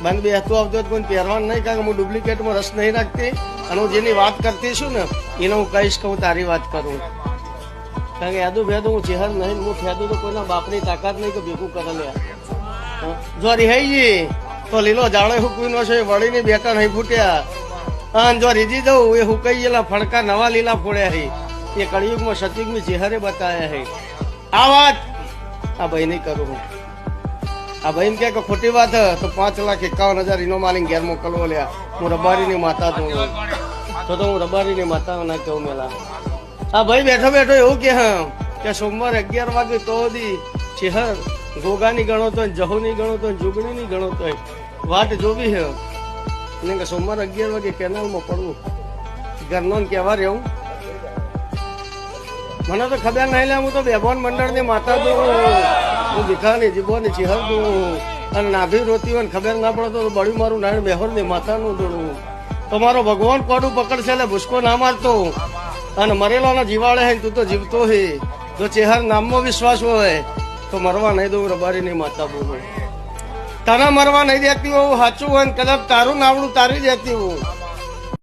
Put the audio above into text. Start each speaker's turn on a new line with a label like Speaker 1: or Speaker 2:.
Speaker 1: બંધ બેસતું આવતું કોઈ પહેરવાનું નહીં, કારણ કે હું ડુપ્લિકેટમાં રસ નહીં રાખતી. અને હું જેની વાત કરતી છું ને એને હું કહીશ કે હું તારી વાત કરું, કારણ કે યાદું ભેદું હું ચહેર નહીં, હું ફેદું તો કોઈના બાપની તાકાત નહીં કે ભેગું કરે લે. જો રિહાઈ તો લીલો જાણે હુકવીનો છે, વળીને બેટા નહીં ફૂટ્યા. અને જો રીજી દઉં એ હુકાઈ ગયેલા ફડકા નવા લીલા ફોડ્યા છે. એ કળિયુગમાં સતયુગની ચહેરે બતાવ્યા છે. આ વાત આ ભાઈ નહીં કરું હું. આ ભાઈ કે ખોટી વાત તો 5,51,000 ઇનો માલિક ઘેર મોકલવો લ્યા. હું રબારીની માતા તો હું રબારીની માતા ના કહું મેલા. આ ભાઈ બેઠો બેઠો એવું કે સોમવારે 11 વાગે તો ચહેર ગોગાની ગણો તો જહુની ગણો તો જુગણીની ગણો તો વાટ જોવી હે. એટલે કે સોમવારે 11 વાગે કેનાલમાં પડવું ઘરનો કહેવા રહેવું. મને તો ખબર નહીં લે, હું તો બેભોન મંડળની માતા દઉં, હું ભીખાની જીભોની ચહેર દઉં. અને નાભી રોતી હોય ખબર ના પડે તો બળ્યું મારું નારાયણ બેહોરની માતાનું દોડવું. તો મારો ભગવાન કોડું પકડશે એટલે ભૂસકો ના મારતો. અને મરેલાના જીવાળે હે તું તો જીવતો હે. જો ચહેર નામમાં વિશ્વાસ હોય તો મરવા નહીં દઉં. રબારીની માતા બોલું તને મરવા નહીં દેતી હોઉં, સાચું હોય કદાચ તારું નાવડું તારી દેતી હોઉં.